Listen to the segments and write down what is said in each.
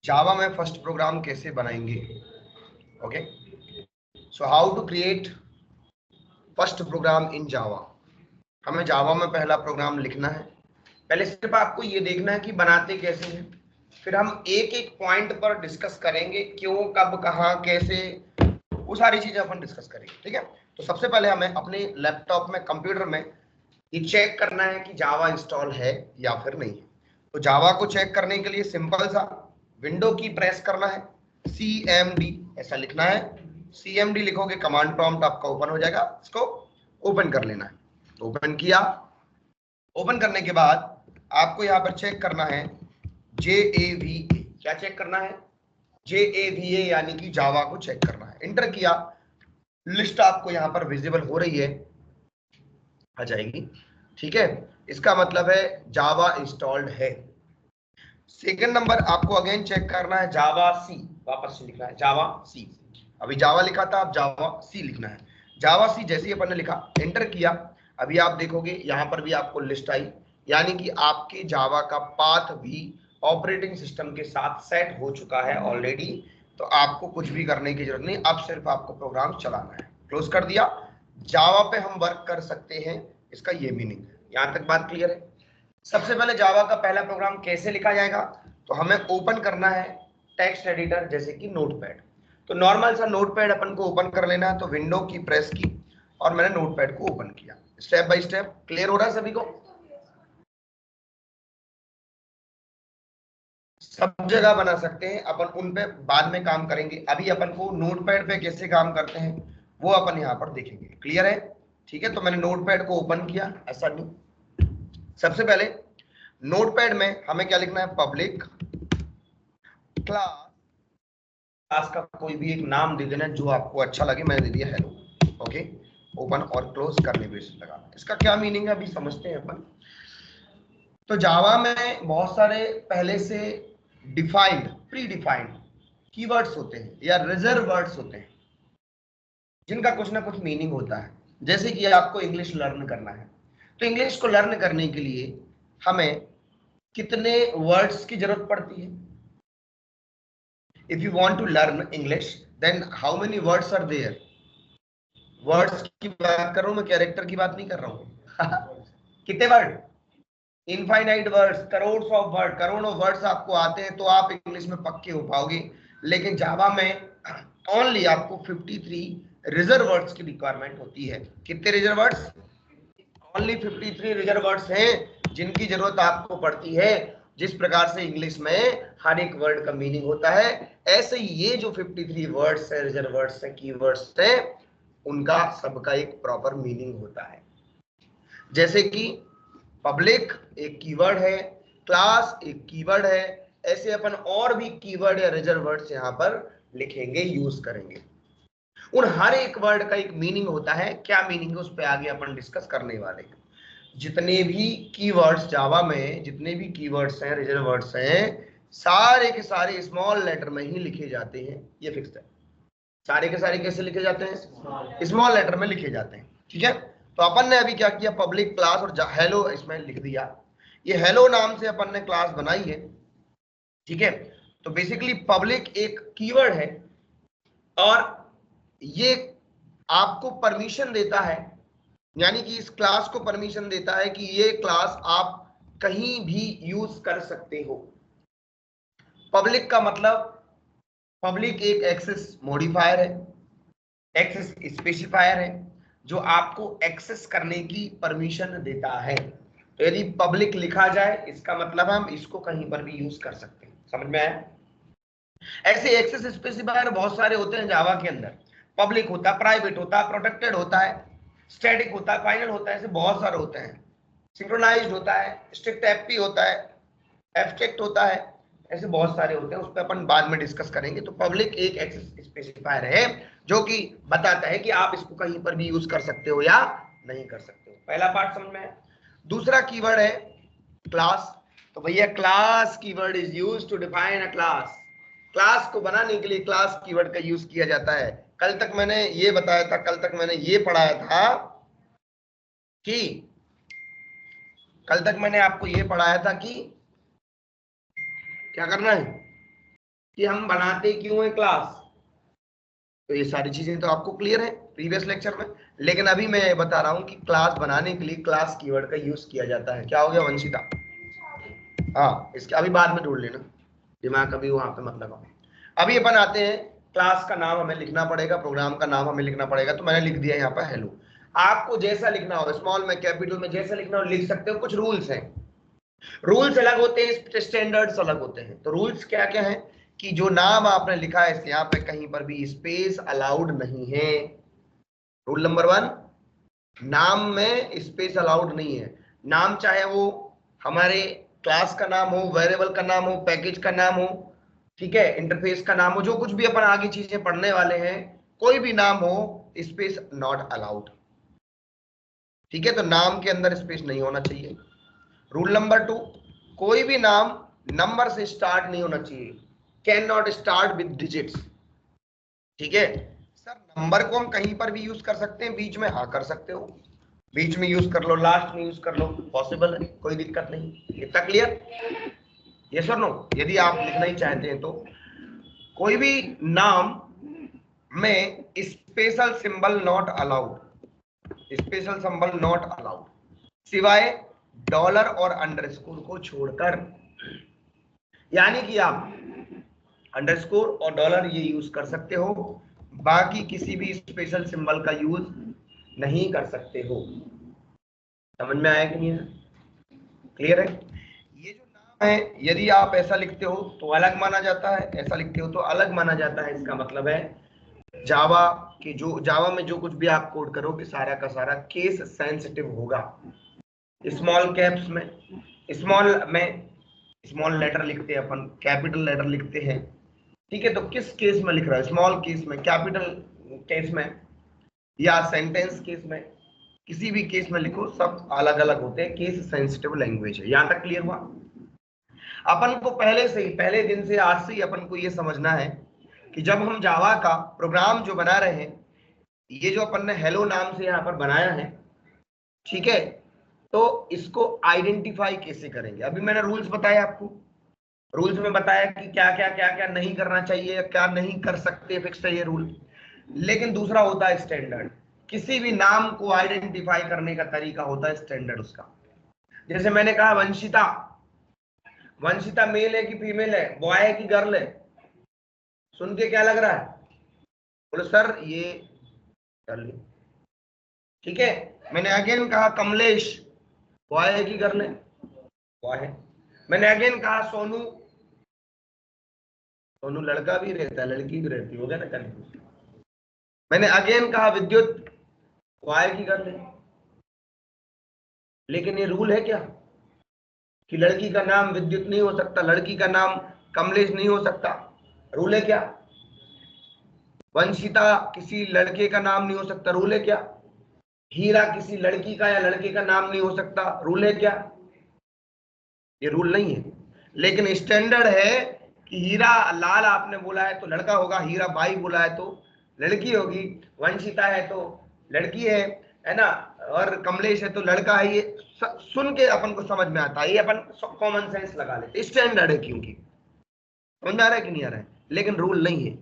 जावा में first program कैसे बनाएंगे। Okay, so how to create first program in Java. हमें जावा में पहला प्रोग्राम लिखना है। पहले सिर्फ आपको ये देखना है कि बनाते कैसे हैं, फिर हम एक एक पॉइंट पर डिस्कस करेंगे, क्यों, कब, कहाँ, कैसे, वो सारी चीजें अपन डिस्कस करेंगे। ठीक है, तो सबसे पहले हमें अपने लैपटॉप में, कंप्यूटर में ये चेक करना है कि जावा इंस्टॉल है या फिर नहीं है। तो जावा को चेक करने के लिए सिंपल सा विंडो की प्रेस करना है, CMD ऐसा लिखना है। CMD लिखोगे कमांड प्रॉम्प्ट आपका ओपन हो जाएगा, इसको ओपन कर लेना है। तो ओपन किया, ओपन करने के बाद आपको यहाँ पर चेक करना है JAVA। क्या चेक करना है? JAVA यानी कि जावा को चेक करना है। इंटर किया, लिस्ट आपको यहाँ पर विजिबल हो रही है, आ जाएगी। ठीक है, इसका मतलब है जावा इंस्टॉल्ड है। सेकंड नंबर आपको अगेन चेक करना है जावा सी, वापस से लिखना है जावा सी। अभी जावा लिखा था, अब जावा सी लिखना है। जावा सी जैसे ही अपन ने लिखा, एंटर किया, अभी आप देखोगे यहाँ पर भी आपको लिस्ट आई, यानी कि आपके जावा का पाथ भी ऑपरेटिंग सिस्टम के साथ सेट हो चुका है ऑलरेडी। तो आपको कुछ भी करने की जरूरत नहीं, अब सिर्फ आपको प्रोग्राम चलाना है। क्लोज कर दिया, जावा पे हम वर्क कर सकते हैं, इसका ये मीनिंग है। यहां तक बात क्लियर है? सबसे पहले जावा का पहला प्रोग्राम कैसे लिखा जाएगा, तो हमें ओपन करना है टेक्स्ट एडिटर जैसे कि नोटपैड। तो नॉर्मल सा नोटपैड अपन को ओपन कर लेना है। तो विंडो की प्रेस की और मैंने नोटपैड को ओपन किया। स्टेप बाय स्टेप क्लियर हो रहा है सभी को? सब जगह बना सकते हैं अपन, उन पे बाद में काम करेंगे। अभी अपन को नोटपैड पे कैसे काम करते हैं वो अपन यहाँ पर देखेंगे। क्लियर है? ठीक है, तो मैंने नोटपैड को ओपन किया, ऐसा नहीं। सबसे पहले नोटपैड में हमें क्या लिखना है, पब्लिक क्लास, क्लास का कोई भी एक नाम दे देना जो आपको अच्छा लगे। मैंने दे दिया हेलो। ओके, ओपन और क्लोज करने पे लगा। इसका क्या मीनिंग है अभी समझते हैं अपन। तो जावा में बहुत सारे पहले से डिफाइंड, प्री डिफाइंड कीवर्ड्स होते हैं या रिजर्व वर्ड्स होते हैं, जिनका कुछ ना कुछ मीनिंग होता है। जैसे कि आपको इंग्लिश लर्न करना है, तो इंग्लिश को लर्न करने के लिए हमें कितने वर्ड्स की जरूरत पड़ती है? If you want to learn English, then how many words are there? Words की बात कर रहा हूं मैं, कैरेक्टर की बात नहीं कर रहा हूं। कितने word? Infinite words, crore of word, करोड़ों वर्ड्स आपको आते हैं तो आप इंग्लिश में पक्के हो पाओगे। लेकिन जावा में ओनली आपको 53 रिजर्व वर्ड्स की रिक्वायरमेंट होती है। कितने reserve words? Only 53 reserve words हैं जिनकी जरूरत आपको पड़ती है। जिस प्रकार से इंग्लिश में हर एक वर्ड का मीनिंग होता है, ऐसे ही ये जो 53 वर्ड्स है, रिजर्व वर्ड्स है, कीवर्ड्स है, उनका सबका एक प्रॉपर मीनिंग होता है। जैसे कि पब्लिक एक कीवर्ड है, क्लास एक कीवर्ड है, ऐसे अपन और भी कीवर्ड या रिजर्व वर्ड्स यहाँ पर लिखेंगे, यूज करेंगे। उन हर एक वर्ड का एक मीनिंग होता है। क्या मीनिंग है उस पर आगे अपन डिस्कस करने वाले हैं। जितने भी कीवर्ड्स जावा में, जितने भी कीवर्ड्स हैं, रिजर्व वर्ड्स हैं, सारे के सारे स्मॉल लेटर में ही लिखे जाते हैं। ये फिक्स है। सारे के सारे कैसे लिखे जाते हैं? स्मॉल लेटर में लिखे जाते हैं। ठीक है, तो अपन ने अभी क्या किया, पब्लिक क्लास और हेलो इसमें लिख दिया। ये हेलो नाम से अपन ने क्लास बनाई है। ठीक है, तो बेसिकली पब्लिक एक कीवर्ड है और ये आपको परमिशन देता है, यानी कि इस क्लास को परमिशन देता है कि ये क्लास आप कहीं भी यूज कर सकते हो। पब्लिक का मतलब, पब्लिक एक एक्सेस मॉडिफायर है, एक्सेस स्पेसिफायर है, जो आपको एक्सेस करने की परमिशन देता है। तो यदि पब्लिक लिखा जाए, इसका मतलब हम इसको कहीं पर भी यूज कर सकते हैं। समझ में आया? ऐसे एक्सेस स्पेसिफायर बहुत सारे होते हैं जावा के अंदर। पब्लिक होता है, प्राइवेट होता है, प्रोटेक्टेड होता है, स्टैटिक होता है, फाइनल होता है, ऐसे बहुत सारे होते हैं। सिंक्रोनाइज्ड होता है, स्ट्रिक्ट एफपी होता है, एब्स्ट्रैक्ट होता है, ऐसे बहुत सारे होते हैं। उस पर अपन बाद में डिस्कस करेंगे। तो पब्लिक एक एक्सेस स्पेसिफायर है जो कि बताता है कि आप इसको कहीं पर भी यूज कर सकते हो या नहीं कर सकते हो। पहला पार्ट समझ में है। दूसरा कीवर्ड है क्लास। तो भैया class keyword is used to define a class. Class को बनाने के लिए क्लास कीवर्ड का यूज किया जाता है। कल तक मैंने ये बताया था, कल तक मैंने ये पढ़ाया था कि, कल तक मैंने आपको ये पढ़ाया था कि क्या करना है, कि हम बनाते क्यों है क्लास। तो ये सारी चीजें तो आपको क्लियर है प्रीवियस लेक्चर में, लेकिन अभी मैं बता रहा हूं कि क्लास बनाने के लिए क्लास कीवर्ड का यूज किया जाता है। क्या हो गया वंशिता? हाँ, इसके अभी बाद में जोड़ लेना, दिमाग अभी वहां पे मत लगाओ। अभी अपन आते हैं, क्लास का नाम हमें लिखना पड़ेगा, प्रोग्राम का नाम हमें लिखना पड़ेगा। तो मैंने लिख दिया यहाँ पर हेलो। आपको जैसा लिखना हो, स्मॉल में कैपिटल में जैसा लिखना हो लिख सकते हो। कुछ रूल्स हैं, रूल्स अलग होते हैं, स्टैंडर्ड्स अलग होते हैं। तो रूल्स क्या क्या है कि जो नाम आपने लिखा है यहाँ पे कहीं पर भी स्पेस अलाउड नहीं है। रूल नंबर 1, नाम में स्पेस अलाउड नहीं है। नाम चाहे वो हमारे क्लास का नाम हो, वेरिएबल का नाम हो, पैकेज का नाम हो, ठीक है, इंटरफेस का नाम हो, जो कुछ भी अपन आगे चीजें पढ़ने वाले हैं, कोई भी नाम हो, स्पेस नॉट अलाउड। ठीक है, तो नाम के अंदर स्पेस नहीं होना चाहिए। रूल नंबर 2, कोई भी नाम नंबर से स्टार्ट नहीं होना चाहिए, can not start with digits. ठीक है सर, नंबर को हम कहीं पर भी यूज कर सकते हैं, बीच में, हाँ कर सकते हो, बीच में यूज कर लो, लास्ट में यूज कर लो, पॉसिबल है, कोई दिक्कत नहीं। इतना क्लियर? यस और नो? यदि आप लिखना ही चाहते हैं तो कोई भी नाम में special symbol not allowed, special symbol not allowed, सिवाय डॉलर और अंडरस्कोर को छोड़कर। यानी कि आप अंडरस्कोर और डॉलर ये यूज कर सकते हो, बाकी किसी भी स्पेशल सिंबल का यूज नहीं कर सकते हो। समझ में आया कि नहीं है? क्लियर है? ये जो नाम है, यदि आप ऐसा लिखते हो तो अलग माना जाता है, ऐसा लिखते हो तो अलग माना जाता है। इसका मतलब है जावा की जो जावा में जो कुछ भी आप कोड करोगे सारा का सारा केस सेंसिटिव होगा। स्मॉल कैप्स में, स्मॉल लेटर लिखते हैं अपन, कैपिटल लेटर लिखते हैं। ठीक है, तो किस केस में लिख रहा है? स्मॉल केस में, कैपिटल केस में, या सेंटेंस केस में, किसी भी केस में लिखो, सब अलग अलग होते हैं। केस सेंसिटिव लैंग्वेज है। यहां तक क्लियर हुआ? अपन को पहले से ही, पहले दिन से, आज से ही अपन को ये समझना है कि जब हम जावा का प्रोग्राम जो बना रहे हैं, ये जो अपन ने हेलो नाम से यहाँ पर बनाया है, ठीक है, तो इसको आइडेंटिफाई कैसे करेंगे? अभी मैंने रूल्स बताया आपको, रूल्स में बताया कि क्या क्या क्या क्या नहीं करना चाहिए, क्या नहीं कर सकते, फिक्स है ये रूल। लेकिन दूसरा होता है स्टैंडर्ड। किसी भी नाम को आइडेंटिफाई करने का तरीका होता है स्टैंडर्ड उसका। जैसे मैंने कहा वंशिता, वंशिता मेल है कि फीमेल है, बॉय है कि गर्ल है? सुन के क्या लग रहा है? बोलो सर ये गर्ल है। ठीक है, मैंने अगेन कहा कमलेश, बॉय है कि गर्ल है? बॉय है। मैंने अगेन कहा सोनू, सोनू लड़का भी रहता है लड़की भी रहती, हो गया ना कंफ्यूज। मैंने अगेन कहा विद्युत, बॉय की गर्ल है। लेकिन ये रूल है क्या कि लड़की का नाम विद्युत नहीं हो सकता, लड़की का नाम कमलेश नहीं हो सकता? रूल है क्या? वंशिता किसी लड़के का नाम नहीं हो सकता, रूल है क्या? हीरा किसी लड़की का या लड़के का नाम नहीं हो सकता, रूल है क्या? ये रूल नहीं है, लेकिन स्टैंडर्ड है कि हीरा लाल आपने बोला है तो लड़का होगा, हीरा बाई बोला है तो लड़की होगी, वंशिता है तो लड़की है ना, और कमलेश है तो लड़का है। ये सुन के अपन को समझ में आता है, ये अपन कॉमन सेंस लगा लेते, स्टैंडर्ड है। क्योंकि समझ में आ रहा है कि नहीं आ रहा है? लेकिन रूल नहीं है।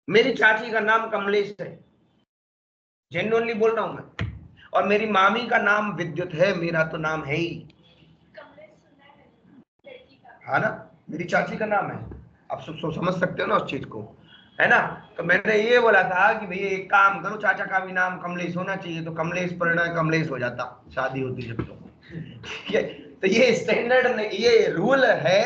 मेरी चाची का नाम कमलेश है, जेन्युइनली बोल रहा हूं मैं, और मेरी मामी का नाम विद्युत है, मेरा तो नाम है ही, है ना, मेरी चाची का नाम है। आप सब समझ सकते हो ना उस चीज को, है ना? तो मैंने ये बोला था कि भैया एक काम करो, चाचा का भी नाम कमलेश होना चाहिए, तो कमलेश परिणय कमलेश हो जाता, शादी होती जब तो। ठीक है, तो ये स्टैंडर्ड नहीं, ये रूल है,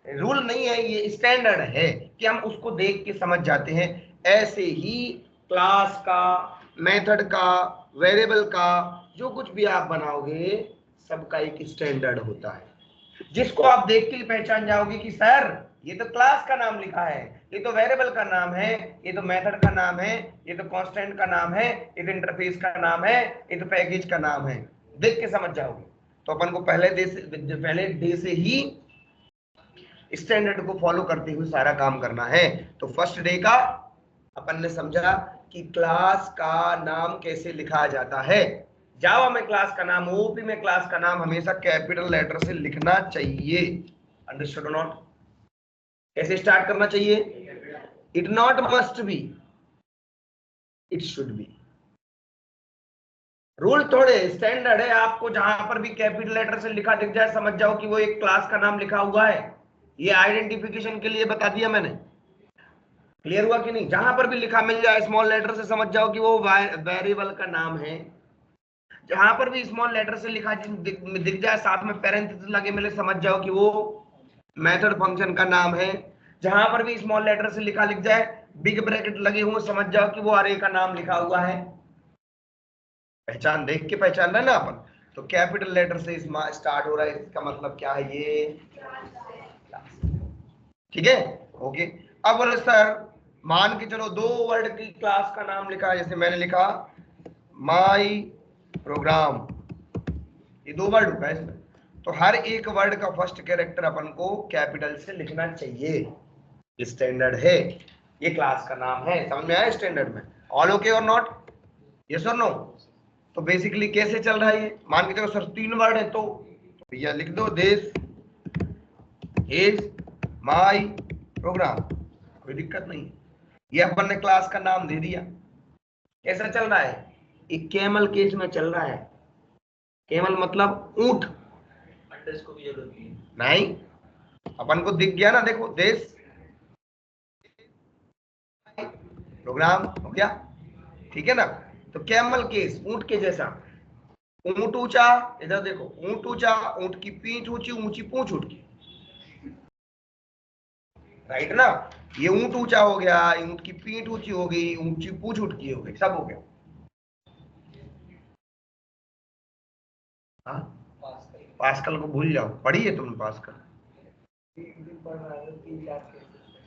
रूल नहीं है, ये स्टैंडर्ड है कि हम उसको देख के समझ जाते हैं। ऐसे ही क्लास का, मेथड का, वेरिएबल का, जो कुछ भी आप बनाओगे सबका एक स्टैंडर्ड होता है, जिसको आप देख के पहचान जाओगे कि सर ये तो क्लास का नाम लिखा है, ये तो वेरिएबल का नाम है, ये तो मेथड का नाम है, ये तो कांस्टेंट का नाम है, ये तो इंटरफेस का नाम है, ये तो पैकेज का नाम है। देख के समझ जाओगे। तो अपन को पहले डे से ही स्टैंडर्ड को फॉलो करते हुए सारा काम करना है। तो फर्स्ट डे का अपन ने समझा कि क्लास का नाम कैसे लिखा जाता है। जावा में क्लास का नाम, ओपी में क्लास का नाम हमेशा कैपिटल लेटर से लिखना चाहिए। अंडरस्टूड और नॉट? कैसे स्टार्ट करना चाहिए? It not must be, it should be. Rule थोड़े स्टैंडर्ड है, आपको जहां पर भी कैपिटल लेटर से लिखा दिख जाए समझ जाओ कि वो एक क्लास का नाम लिखा हुआ है। ये आइडेंटिफिकेशन के लिए बता दिया मैंने। क्लियर हुआ कि नहीं? जहां पर भी लिखा मिल जाए स्मॉल लेटर से समझ जाओ कि वो वेरिएबल का नाम है। जहां पर भी स्मॉल लेटर से लिखा दिख जाए साथ में पैरेंथेसिस लगे मिले समझ जाओ कि वो मेथड फंक्शन का नाम है। जहां पर भी स्मॉल लेटर से लिखा लिख जाए बिग ब्रैकेट लगे हुए समझ जाओ कि वो अरे का नाम लिखा हुआ है। पहचान देख के पहचान रहे ना अपन। तो कैपिटल लेटर से स्टार्ट हो रहा है, इसका मतलब क्या है? ये ठीक है, ओके। अब बोले सर मान के चलो दो वर्ड की क्लास का नाम लिखा, जैसे मैंने लिखा माई प्रोग्राम, ये दो वर्ड होता है इसमें, तो हर एक वर्ड का फर्स्ट कैरेक्टर अपन को कैपिटल से लिखना चाहिए। स्टैंडर्ड है, ये क्लास का नाम है। समझ में आया स्टैंडर्ड में? ऑल ओके और नॉट? यस और नो? तो बेसिकली कैसे चल रहा है ये? मान के चलो सर 3 वर्ड है तो भैया लिख दो दिस इज माई प्रोग्राम, कोई दिक्कत नहीं। ये अपन ने क्लास का नाम दे दिया। कैसा चल रहा है? एक कैमल केस में चल रहा है। कैमल मतलब ऊंट। को भी जरूरत नहीं, अपन को दिख गया ना, देखो दिस प्रोग्राम हो गया, ठीक है ना? तो कैमल केस ऊंट के जैसा, ऊंट ऊंचा, इधर देखो ऊंट ऊंचा, ऊंट की पीठ ऊंची, ऊंची पूंछ ऊंट की, राइट ना? ये ऊंट ऊंचा हो गया, ऊंट की पीठ ऊंची हो गई, ऊंची पूंछ ऊंट की हो गई, सब हो गया। हाँ, पास्कल को भूल जाओ, पढ़ी है तुमने पास्कल?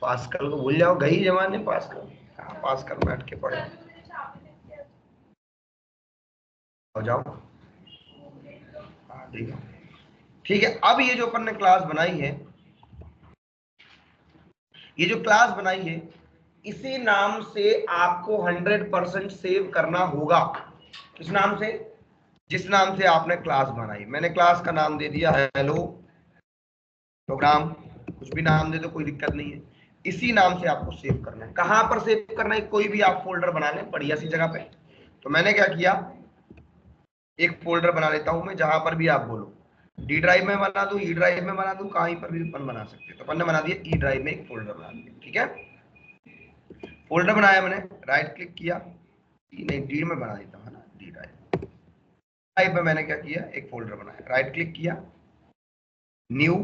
पास्कल को भूल जाओ, गई जमाने पास्कल। हाँ, पास्कल बैठ के पढ़े हो जाओ। हाँ, ठीक है। अब ये जो अपन ने क्लास बनाई है, ये जो क्लास बनाई है, इसी नाम से आपको 100% सेव करना होगा। किस नाम से? जिस नाम से आपने क्लास बनाई। मैंने क्लास का नाम दे दिया हेलो प्रोग्राम, कुछ भी नाम दे दो कोई दिक्कत नहीं है। इसी नाम से आपको सेव करना है। कहां पर सेव करना है? कोई भी आप फोल्डर बना लें बढ़िया सी जगह पे। तो मैंने क्या किया, एक फोल्डर बना लेता हूं मैं, जहां पर भी आप बोलो। डी ड्राइव में बना दूं, ई ड्राइव में बना दूं, कहीं पर भी अपन बना सकते हैं। तो अपन ने बना दिया ई ड्राइव में एक फोल्डर बना दिया, ठीक है। फोल्डर बनाया मैंने, राइट क्लिक किया, नहीं डी में बना देता हूँ ना, डी ड्राइव में मैंने क्या किया, एक फोल्डर बनाया, राइट क्लिक किया, न्यू,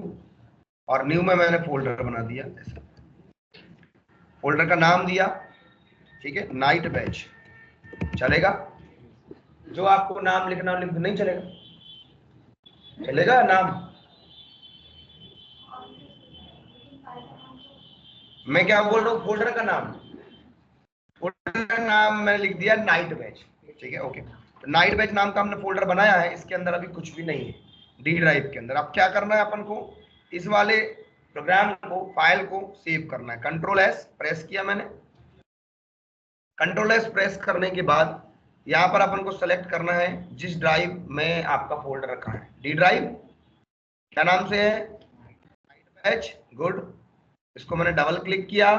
और न्यू में मैंने फोल्डर बना दिया ऐसा, फोल्डर का नाम दिया, ठीक है, नाइट बैच। चलेगा? जो आपको नाम लिखना लिख, नहीं चलेगा? चलेगा नाम? मैं क्या बोल रहा हूँ, फोल्डर का नाम, फोल्डर का नाम मैंने लिख दिया नाइट बैच, ठीक है, ओके। तो नाइट बैच नाम का हमने फोल्डर बनाया है, इसके अंदर अभी कुछ भी नहीं है डी ड्राइव के अंदर। अब क्या करना है अपन को, इस वाले प्रोग्राम को, फाइल को सेव करना है। कंट्रोल एस प्रेस किया मैंने, कंट्रोल एस प्रेस करने के बाद यहाँ पर अपन को सेलेक्ट करना है जिस ड्राइव में आपका फोल्डर रखा है। डी ड्राइव क्या नाम से है? Batch, good. इसको मैंने डबल क्लिक किया,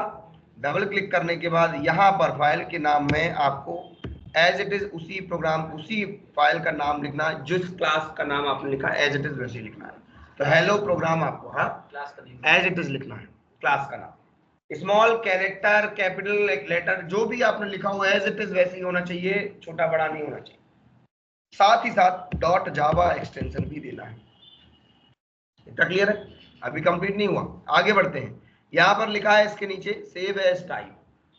डबल क्लिक करने के बाद यहाँ पर फाइल के नाम में आपको एज इट इज उसी प्रोग्राम, उसी फाइल का नाम लिखना है, जिस क्लास का नाम आपने लिखा एज इट इज वैसे ही लिखना है। तो हेलो प्रोग्राम आपको, हाँ, एज इट इज लिखना है, क्लास का नाम। स्मॉल कैरेक्टर, कैपिटल लेटर, जो भी आपने लिखा हो एज इट इज वैसे ही होना चाहिए, छोटा बड़ा नहीं होना चाहिए। साथ ही साथ डॉट जावा एक्सटेंशन भी देना है। इतना क्लियर है? अभी कंप्लीट नहीं हुआ, आगे बढ़ते हैं। यहां पर लिखा है इसके नीचे सेव एज टाइप,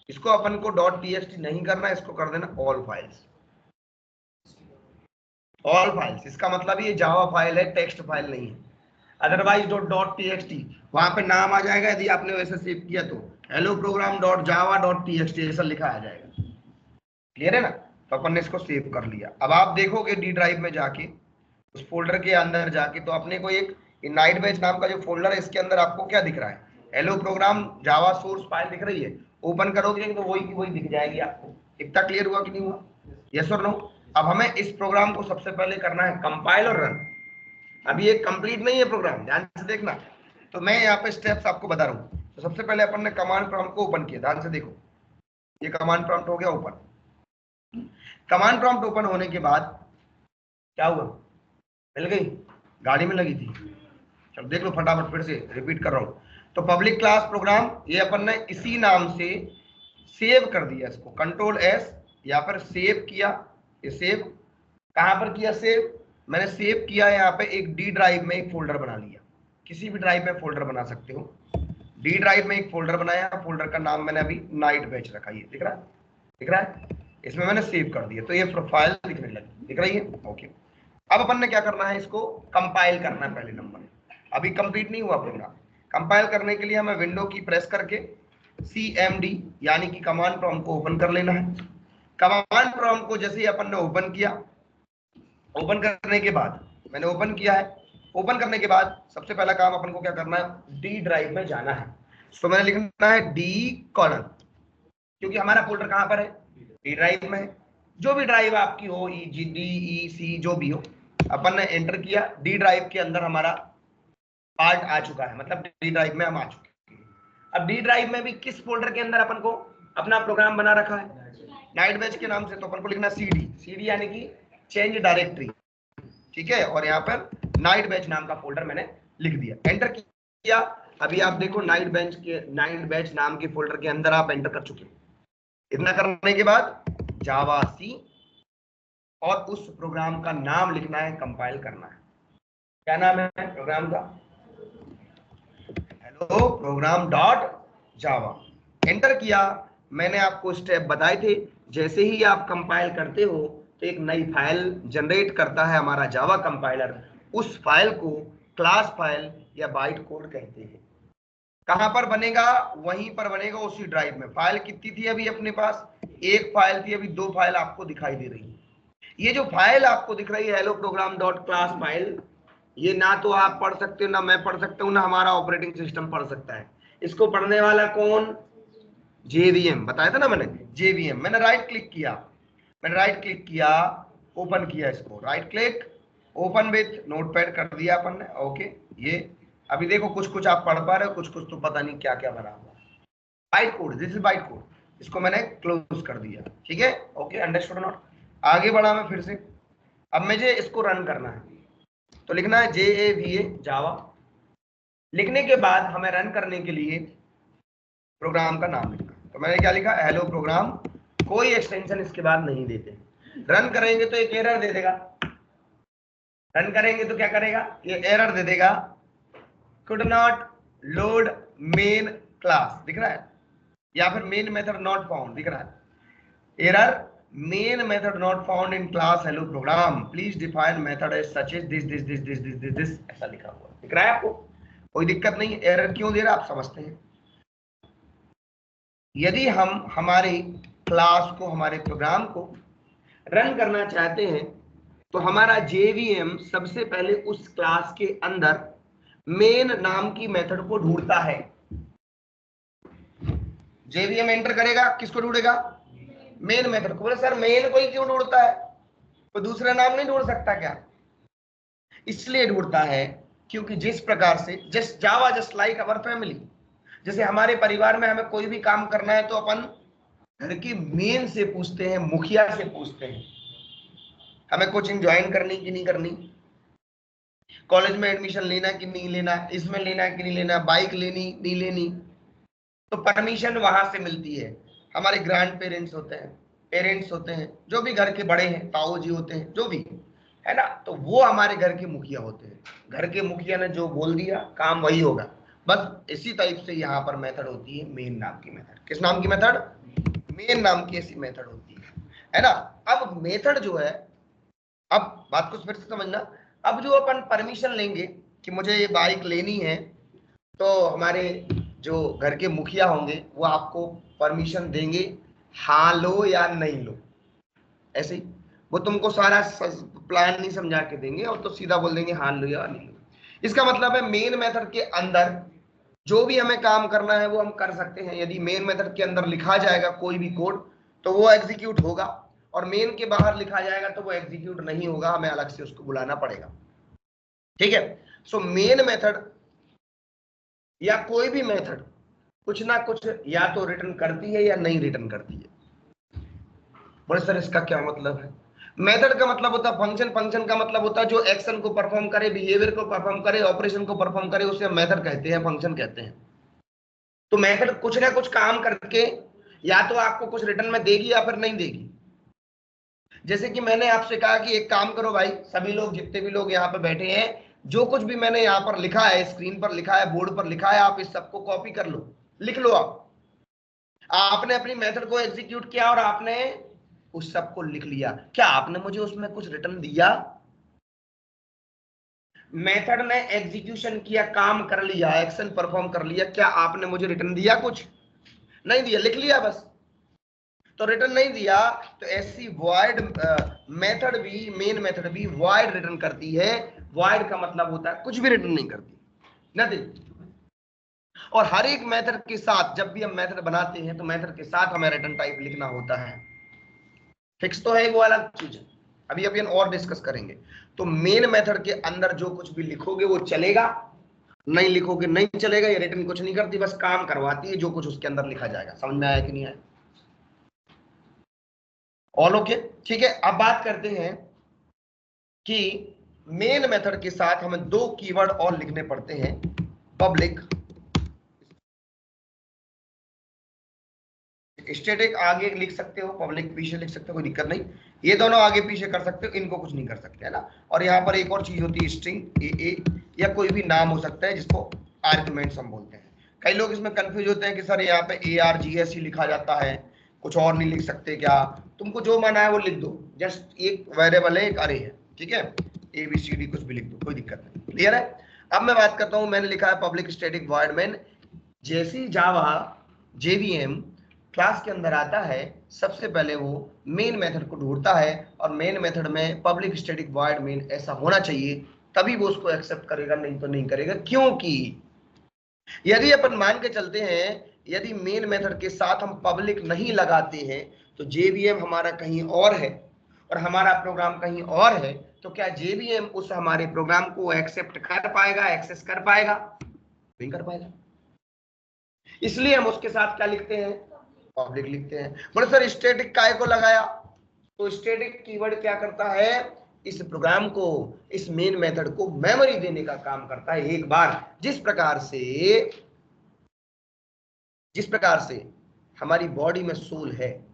इसको अपन को .txt नहीं करना, इसको कर देना ऑल फाइल्स। ऑल फाइल्स इसका मतलब ये जावा फाइल है, टेक्स्ट फाइल नहीं है। अदरवाइज .txt वहां पे नाम आ जाएगा, यदि आपने वैसे सेव किया तो हेलो प्रोग्राम .java.txt ऐसा लिखा आ जाएगा। क्लियर है ना? तो अपन ने इसको सेव कर लिया। अब आप देखोगे डी ड्राइव में जाके, उस फोल्डर के अंदर जाके, तो अपने को एक नाइट बैच नाम का जो फोल्डर है, इसके अंदर आपको क्या दिख रहा है? Hello program Java source file दिख रही है। ओपन करोगे तो वही की वही दिख जाएगी आपको। इतना क्लियर हुआ कि नहीं हुआ? यस और नो? अब हमें इस प्रोग्राम को सबसे पहले करना है कंपाइल और रन। अभी ये कंप्लीट नहीं है प्रोग्राम, ध्यान से देखना। तो मैं यहाँ पे स्टेप्स आपको बता रहा हूँ। तो सबसे पहले अपन ने कमांड प्रॉम्प्ट को ओपन किया, ध्यान से देखो, ये कमांड प्रॉम्प्ट हो गया ओपन। कमांड प्रॉम्प्ट ओपन होने के बाद क्या हुआ, मिल गई, गाड़ी में लगी थी। चलो देख लो फटाफट, फिर से रिपीट कर रहा हूं। तो पब्लिक क्लास प्रोग्राम ये अपन ने इसी नाम से सेव कर दिया, इसको कंट्रोल एस या फिर सेव किया। ये सेव कहां पर किया, सेव मैंने सेव किया यहाँ पे एक डी ड्राइव में एक फोल्डर बना लिया, किसी भी ड्राइव में फोल्डर बना सकते हो। डी ड्राइव में एक फोल्डर बनाया, फोल्डर का नाम मैंने अभी नाइट बैच रखा, ये दिख रहा है, दिख रहा है, इसमें मैंने सेव कर दिया, तो ये प्रोफाइल दिखने लगी, दिख रही है, ओके। अब अपन ने क्या करना है, इसको कंपाइल करना है पहले नंबर, अभी कंप्लीट नहीं हुआ प्रोग्राम। कंपाइल करने के लिए हमें विंडो की प्रेस करके CMD यानी कि कमांड प्रॉम्प्ट को ओपन कर लेना है। कमांड प्रॉम्प्ट को जैसे ही अपन ने ओपन किया, ओपन करने के बाद मैंने ओपन किया है, ओपन करने के बाद सबसे पहला काम अपन को क्या करना है, डी ड्राइव में जाना है। तो मैंने लिखना है डी कॉलन, क्योंकि हमारा फोल्डर कहां पर है, डी ड्राइव में है। जो भी ड्राइव आपकी हो, EC जो भी हो, अपन ने एंटर किया, डी ड्राइव के अंदर हमारा पार्ट आ चुका है, मतलब डी ड्राइव में हम आ चुके हैं। अब डी ड्राइव में भी किस फोल्डर के अंदर अपन को अपना प्रोग्राम बना रखा है, नाइट बैच के नाम से, तो अपन को लिखना CD यानी कि चेंज डायरेक्टरी, ठीक है, और यहाँ पर नाइट बैच नाम का फोल्डर मैंने लिख दिया, एंटर किया। अभी आप देखो नाइट बैच नाम के फोल्डर के अंदर आप एंटर कर चुके हैं। इतना करने के बाद जावा सी और उस प्रोग्राम का नाम लिखना है, कंपाइल करना है। क्या नाम है प्रोग्राम का, hello program dot Java. Enter किया, मैंने आपको स्टेप बताए थे, जैसे ही आप कंपाइल करते हो तो एक नई फाइल जनरेट करता है हमारा जावा कंपाइलर। उस फाइल को क्लास फाइल या बाइट कोड कहते हैं। कहां पर बनेगा, वहीं पर बनेगा, उसी ड्राइव में। फाइल कितनी थी अभी अपने पास, एक फाइल थी, अभी दो फाइल आपको दिखाई दे रही है। ये जो फाइल आपको दिख रही है hello program dot class file, ये ना तो आप पढ़ सकते हो, ना मैं पढ़ सकता हूं, ना हमारा ऑपरेटिंग सिस्टम पढ़ सकता है। इसको पढ़ने वाला कौन, JVM, बताया था ना मैंने, JVM। मैंने राइट क्लिक किया, ओपन किया, इसको right click open with notepad कर दिया अपन ने, ओके। ये अभी देखो कुछ कुछ आप पढ़ पा रहे हो, कुछ कुछ तो पता नहीं क्या क्या बना हुआ। Byte code, this is byte code, इसको मैंने क्लोज कर दिया, ठीक है, ओके, अंडरस्टूड नॉट। आगे बढ़ा मैं फिर से, अब मुझे इसको रन करना है, तो लिखना है JAVA जावा। लिखने के बाद हमें रन करने के लिए प्रोग्राम का नाम लिखना, तो मैंने क्या लिखा, हेलो प्रोग्राम, कोई एक्सटेंशन इसके बाद नहीं देते। रन करेंगे तो एक एरर दे देगा, रन करेंगे तो क्या करेगा, ये एरर दे देगा, could not load main class, दिख रहा है, या फिर मेन मेथड नॉट फाउंड, दिख रहा है, error main method not found in class hello program, please define method as such as this, ऐसा लिखा हुआ दिख रहा है आपको, कोई दिक्कत नहीं। एरर क्यों दे रहा है आप समझते हैं। यदि हम हमारे क्लास को, हमारे प्रोग्राम को रन करना चाहते हैं, तो हमारा JVM सबसे पहले उस क्लास के अंदर मेन नाम की मेथड को ढूंढता है। JVM एंटर करेगा, किसको ढूंढेगा, मेन मेथड को। बोले सर मेन को ही क्यों ढूंढता है, तो दूसरा नाम नहीं ढूंढ सकता क्या, इसलिए ढूंढता है क्योंकि जिस प्रकार से just Java just like our family, जैसे हमारे परिवार में हमें कोई भी काम करना है तो अपन घर के मेन से पूछते हैं, मुखिया से पूछते हैं, हमें कोचिंग ज्वाइन करनी कि नहीं करनी, कॉलेज में एडमिशन लेना कि नहीं लेना, इसमें लेना कि नहीं लेना, बाइक लेनी नहीं लेनी, तो परमिशन वहां से मिलती है। हमारे ग्रैंड पेरेंट्स होते हैं, पेरेंट्स होते हैं, जो भी घर के बड़े हैं, ताऊ जी होते हैं, जो भी है ना, तो वो हमारे घर के मुखिया होते हैं। घर के मुखिया ने जो बोल दिया काम वही होगा। बस इसी टाइप से यहाँ पर मेथड होती है मेन नाम की मेथड। किस नाम की मेथड, मेन नाम की ऐसी मेथड होती है ना। अब मेथड जो है, अब बात को फिर से समझना, अब जो अपन परमिशन लेंगे कि मुझे ये बाइक लेनी है, तो हमारे जो घर के मुखिया होंगे वो आपको परमिशन देंगे, हाँ लो या नहीं लो, ऐसे ही वो तुमको सारा प्लान नहीं समझा के देंगे और तो सीधा बोल देंगे हाँ लो या नहीं लो। इसका मतलब है मेन मेथड के अंदर जो भी हमें काम करना है वो हम कर सकते हैं। यदि मेन मेथड के अंदर लिखा जाएगा कोई भी कोड तो वो एग्जीक्यूट होगा, और मेन के बाहर लिखा जाएगा तो वो एग्जीक्यूट नहीं होगा, हमें अलग से उसको बुलाना पड़ेगा, ठीक है। सो मेन मेथड या कोई भी मेथड कुछ ना कुछ या तो रिटर्न करती है या नहीं रिटर्न करती है। बोले सर इसका क्या मतलब है? मेथड का मतलब होता है फंक्शन, फंक्शन का मतलब होता है जो एक्शन को परफॉर्म करे, बिहेवियर को परफॉर्म करे, ऑपरेशन को परफॉर्म करे, उसे मेथड कहते हैं, फंक्शन कहते हैं। तो मेथड कुछ ना कुछ काम करके या तो आपको कुछ रिटर्न में देगी या फिर नहीं देगी। जैसे कि मैंने आपसे कहा कि एक काम करो भाई, सभी लोग जितने भी लोग यहाँ पे बैठे हैं, जो कुछ भी मैंने यहाँ पर लिखा है, स्क्रीन पर लिखा है, बोर्ड पर लिखा है, आप इस सबको कॉपी कर लो, लिख लो। आपने अपनी मेथड को एग्जीक्यूट किया और आपने उस सबको लिख लिया। क्या आपने मुझे उसमें कुछ रिटर्न दिया? मेथड ने एग्जीक्यूशन किया, काम कर लिया, एक्शन परफॉर्म कर लिया, क्या आपने मुझे रिटर्न दिया? कुछ नहीं दिया, लिख लिया बस। तो रिटर्न नहीं दिया तो ऐसी वॉइड मेथड भी, मेन मेथड भी वॉइड रिटर्न करती है। वॉइड का मतलब होता है कुछ भी रिटर्न नहीं करती, नथिंग। और हर एक मेथड के साथ जब भी हम मेथड बनाते हैं तो मेथड के साथ हमें रिटर्न टाइप लिखना होता है। फिक्स तो है, वो अलग चीज है, अभी अभी और डिस्कस करेंगे। तो मेन मेथड के अंदर जो कुछ भी लिखोगे वो चलेगा, नहीं लिखोगे नहीं चलेगा। ये रिटर्न कुछ नहीं करती, बस काम करवाती है, जो कुछ उसके अंदर लिखा जाएगा। समझ में आया कि नहीं आया? ऑल ओके, ठीक है। अब बात करते हैं कि मेन मेथड के साथ हमें दो कीवर्ड और लिखने पड़ते हैं, पब्लिक स्टैटिक। आगे लिख सकते हो, पब्लिक पीछे लिख सकते हो, कोई दिक्कत नहीं। ये दोनों आगे पीछे कर सकते हो, इनको कुछ नहीं कर सकते, है ना। और यहाँ पर एक और चीज होती है स्ट्रिंग, ए या कोई भी नाम हो सकता है जिसको आर्गुमेंट्स हम बोलते हैं। कई लोग इसमें कंफ्यूज होते हैं कि सर यहाँ पे ARGS ही लिखा जाता है, कुछ और नहीं लिख सकते क्या? तुमको जो माना है वो लिख दो, जस्ट एक वेरिएबल है, एक अरे है, ठीक है। ABCD कुछ भी लिख दो, कोई दिक्कत नहीं। क्लियर है? अब मैं बात करता हूँ, मैंने लिखा है पब्लिक स्टैटिक वॉइड मेन। जैसी जावा JVM क्लास के अंदर आता है, सबसे पहले वो मेन मेथड को ढूंढता है और मेन मेथड में पब्लिक स्टैटिक वॉइड मेन ऐसा होना चाहिए, तभी वो उसको एक्सेप्ट करेगा, नहीं तो नहीं करेगा। क्योंकि यदि अपन मान के चलते हैं, यदि मेन मेथड के साथ हम पब्लिक नहीं लगाते हैं तो JVM हमारा कहीं और है और हमारा प्रोग्राम कहीं और है, तो क्या JVM उस हमारे प्रोग्राम को एक्सेप्ट कर पाएगा, एक्सेस कर पाएगा? नहीं कर पाएगा। इसलिए हम उसके साथ क्या लिखते हैं? पब्लिक लिखते हैं। बोले सर स्टैटिक काय को लगाया? तो स्टैटिक कीवर्ड क्या करता है? इस प्रोग्राम को, इस मेन मेथड को मेमोरी देने का काम करता है। एक बार जिस प्रकार से हमारी बॉडी में सोल है,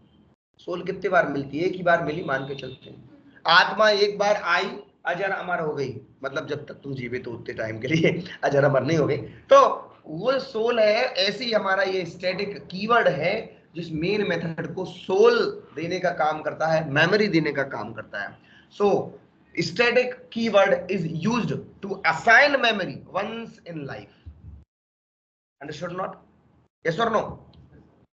सोल कितने बार मिलती है? एक ही बार मिली, मान के चलते हैं। आत्मा एक बार आई, अजर अमर हो गई, मतलब जब तक तुम जीवे तो उतने टाइम के लिए, अजर अमर नहीं हो गई, तो वो सोल है। ऐसे ही हमारा ये स्टैटिक कीवर्ड है जिस मेन मेथड को सोल देने का काम करता है, मेमोरी देने का काम करता है। So static keyword is used to assign memory once in life. Understood not? Yes और नो?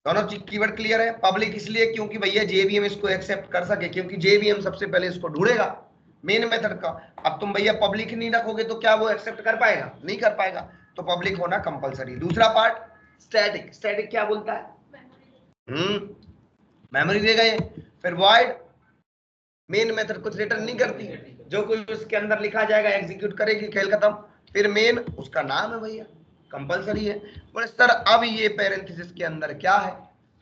दोनों चीज कीवर्ड क्लियर है। पब्लिक इसलिए क्योंकि भैया JVM इसको एक्सेप्ट कर सके, क्योंकि JVM सबसे पहले इसको ढूंढेगा मेन मेथड का। अब तुम भैया पब्लिक नहीं रखोगे तो क्या वो एक्सेप्ट कर पाएगा? नहीं कर पाएगा, तो पब्लिक होना कंपलसरी। दूसरा पार्ट स्टैटिक, स्टैटिक क्या बोलता है? मेमोरी देगा ये। फिर वॉइड, मेन मेथड कुछ रिटर्न नहीं करती, जो कुछ उसके अंदर लिखा जाएगा एग्जीक्यूट करेगी, खेल खत्म। फिर मेन उसका नाम है भैया, कंपलसरी है। बोले सर अब ये पैरेंथेसिस के अंदर क्या है?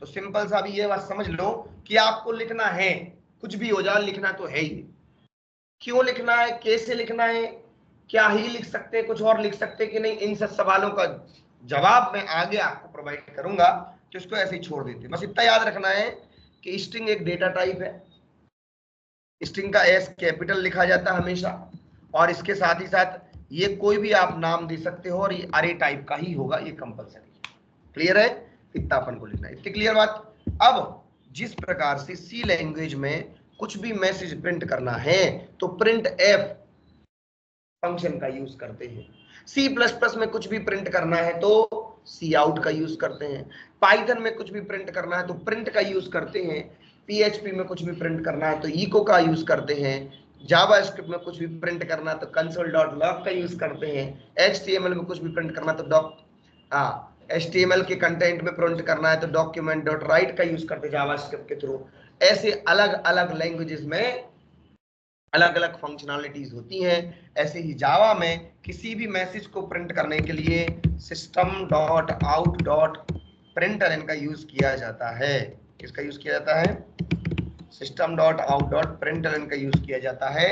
तो सिंपल सा भी ये बात समझ लो कि आपको लिखना है, कुछ भी हो जाए लिखना तो है ही। क्यों लिखना है, कैसे लिखना है, क्या ही लिख सकते हैं, कुछ और लिख सकते हैं कि नहीं, इन सब सवालों का जवाब मैं आगे आपको प्रोवाइड करूंगा, तो इसको ऐसे ही छोड़ देते। बस इतना याद रखना है कि स्ट्रिंग एक डेटा टाइप है, स्ट्रिंग का S कैपिटल लिखा जाता है हमेशा, और इसके साथ ही साथ ये कोई भी आप नाम दे सकते हो और ये अरे टाइप का ही होगा, ये कंपलसरी। क्लियर है? इतना अपन को लिखना है, इतनी क्लियर बात। अब जिस प्रकार से C लैंग्वेज में कुछ भी मैसेज प्रिंट करना है तो प्रिंट F फंक्शन का यूज करते हैं। C++ में कुछ भी प्रिंट करना है तो सी आउट का यूज करते हैं। पाइथन में कुछ भी प्रिंट करना है तो प्रिंट का यूज करते हैं। PHP में कुछ भी प्रिंट करना है तो इको का यूज करते हैं। जावास्क्रिप्ट में कुछ भी प्रिंट करना है तो console.log का यूज करते हैं। HTML में कुछ भी प्रिंट करना है तो HTML के कंटेंट में प्रिंट करना है तो document.write का यूज करते हैं जावास्क्रिप्ट के थ्रू। ऐसे अलग अलग लैंग्वेजेस में अलग अलग फंक्शनैलिटीज होती हैं। ऐसे ही जावा में किसी भी मैसेज को प्रिंट करने के लिए system.out println का यूज किया जाता है। किसका यूज किया जाता है? system.out.println का यूज किया जाता है।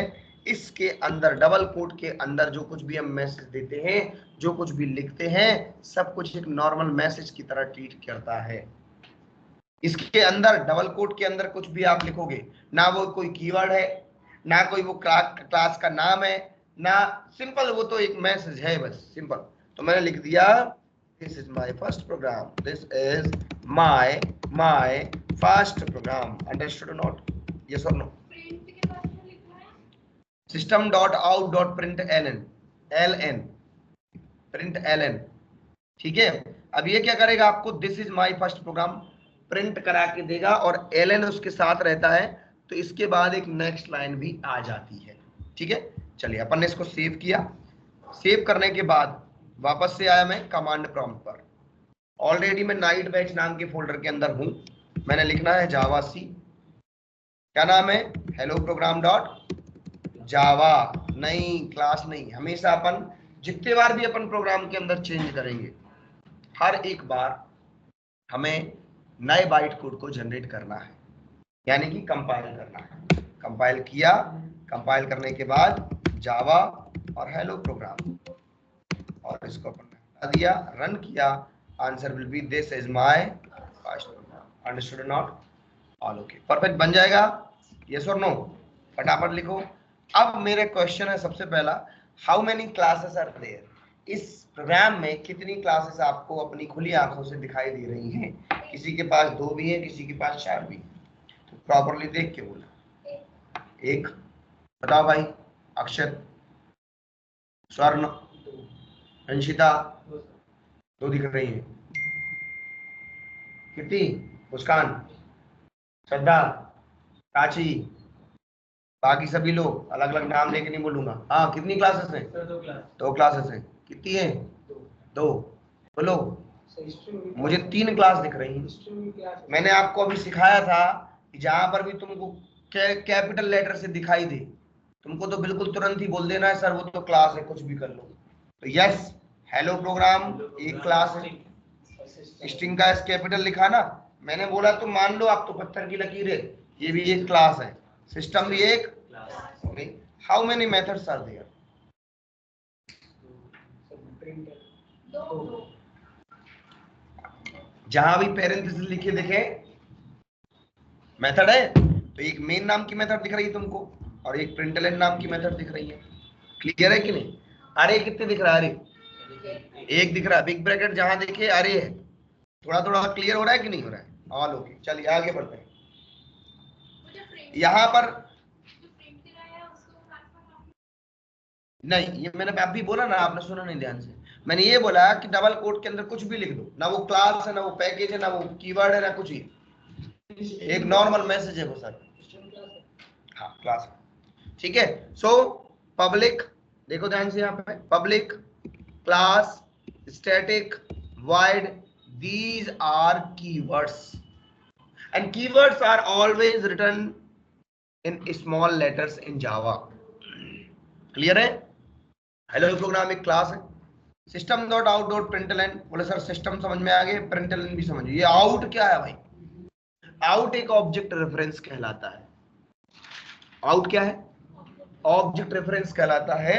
इसके अंदर डबल कोट के अंदर जो कुछ भी हम मैसेज देते हैं, जो कुछ भी लिखते हैं, सब कुछ एक नॉर्मल मैसेज की तरह ट्रीट करता है। इसके अंदर डबल कोट के अंदर कुछ भी आप लिखोगे, ना वो कोई कीवर्ड है, ना कोई वो क्लास का नाम है, ना सिंपल वो तो एक मैसेज है बस सिंपल। तो मैंने लिख दिया this is my first program, this is my first program. Understood not? Yes और नो? system.out.println println, ठीक है। अब ये क्या करेगा? आपको this is my first program print करा के देगा और ln उसके साथ रहता है, तो इसके बाद एक नेक्स्ट लाइन भी आ जाती है। ठीक है, चलिए अपन ने इसको सेव किया। सेव करने के बाद वापस से आया मैं कमांड प्रॉम्प्ट पर। ऑलरेडी मैं नाइट बैच नाम के फोल्डर के अंदर हूं। मैंने लिखना है जावा सी, क्या नाम है? Hello program dot Java. नहीं, क्लास नहीं। हमेशा अपन जितने बार भी अपन प्रोग्राम के अंदर चेंज करेंगे, हर एक बार हमें नए बाइट कोड को जनरेट करना है, यानी कि कंपाइल करना है। कंपाइल किया, कंपाइल करने के बाद जावा और हेलो प्रोग्राम, और इसको अपन ने हटा दिया, रन किया। Answer will be this is my first program. Understood not? All okay, perfect बन जाएगा। यस और नो? फटाफट लिखो। अब मेरे क्वेश्चन है सबसे पहला, how many classes are there? इस प्रोग्राम में कितनी क्लासेस आपको अपनी खुली आंखों से दिखाई दे रही हैं? किसी के पास 2 भी है, किसी के पास 4 भी। तो प्रॉपरली देख के बोला। एक बताओ भाई। अक्षत, स्वर्ण, अंशिता, 2 दिख रही है। कितनी? मुस्कान, श्रद्धा, प्राची, बाकी सभी लोग अलग अलग नाम लेके नहीं बोलूंगा। हाँ, कितनी क्लासेस हैं? 2 क्लासेस हैं। कितनी है? 2। बोलो। मुझे 3 क्लास दिख रही हैं। मैंने आपको अभी सिखाया था कि जहां पर भी तुमको कैपिटल लेटर से दिखाई दे, तुमको तो बिल्कुल तुरंत ही बोल देना है सर वो तो क्लास है, कुछ भी कर लो। तो यस, हेलो प्रोग्राम एक क्लास है। स्ट्रिंग का एस कैपिटल लिखा ना, मैंने बोला तो मान लो आप तो पत्थर की लकीर है, ये भी एक क्लास है। सिस्टम भी एक class. How many methods are there? जहां भी पेरेंथेसिस लिखे दिखे मेथड है, तो एक मेन नाम की मेथड दिख रही है तुमको और एक प्रिंटलन नाम की मेथड दिख रही है। क्लियर है कि नहीं? अरे कितने दिख रहा है? अरे एक दिख रहा है। बिग ब्रैकेट जहां देखे अरे है। थोड़ा थोड़ा क्लियर हो रहा है कि नहीं हो रहा है? ऑल ओके, चलिए आगे बढ़ते हैं। यहाँ पर नहीं, ये मैंने अभी बोला ना, आपने सुना नहीं ध्यान से। मैंने ये बोला कि डबल कोट के अंदर कुछ भी लिख दो, ना वो क्लास है, ना वो पैकेज है, ना वो कीवर्ड है, ना कुछ ही, एक नॉर्मल मैसेज है वो सर। हाँ, क्लास। ठीक है। सो पब्लिक, देखो ध्यान से, यहाँ पे public, class, static, void, these are keywords and keywords are always written in small letters in Java. Clear है? हेलो प्रोग्राम एक क्लास है। System dot out dot println, बोले सर सिस्टम समझ में आ गए, प्रिंटलन भी समझ। ये आउट क्या है भाई? आउट एक ऑब्जेक्ट रेफरेंस कहलाता है। आउट क्या है? ऑब्जेक्ट रेफरेंस कहलाता है,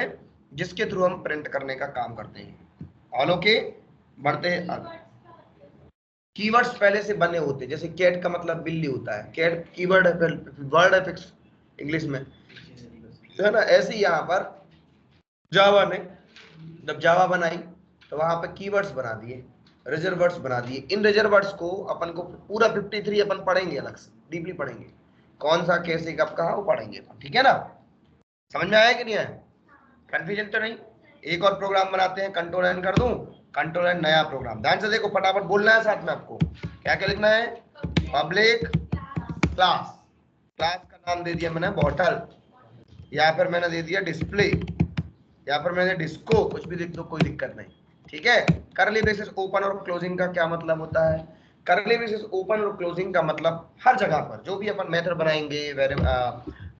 जिसके थ्रू हम प्रिंट करने का काम करते हैं। ऑल ओके, बढ़ते हैं। कीवर्ड्स पहले से बने होते हैं, जैसे कैट का मतलब बिल्ली होता है, कैट कीवर्ड है, वर्ड है फिक्स इंग्लिश में, है ना। ऐसे ही यहाँ पर जावा ने जब जावा बनाई तो वहां पे कीवर्ड्स बना दिए, रिजर्व वर्ड्स बना दिए। इन रिजर्व वर्ड्स को अपन को पूरा 53 अपन पढ़ेंगे, अलग से डीपली पढ़ेंगे, कौन सा कैसे कब कहा वो पढ़ेंगे, ठीक है ना। समझ में आया कि नहीं आया? कंफ्यूजन तो नहीं? एक और प्रोग्राम बनाते हैं, कंट्रोल एन कर दूं, कंट्रोल एन नया प्रोग्राम। ध्यान से देखो, फटाफट बोलना है साथ में आपको। क्या क्या लिखना है? पब्लिक क्लास, क्लास का नाम दे दिया मैंने बॉटल, या फिर मैंने दे दिया डिस्प्ले, या फिर मैंने डिस्को, कुछ भी लिख दो, कोई दिक्कत नहीं। ठीक है। करली ब्रेसेस ओपन और क्लोजिंग का क्या मतलब होता है? करली ब्रेसेस ओपन और क्लोजिंग का मतलब हर जगह पर जो भी अपन मेथड बनाएंगे,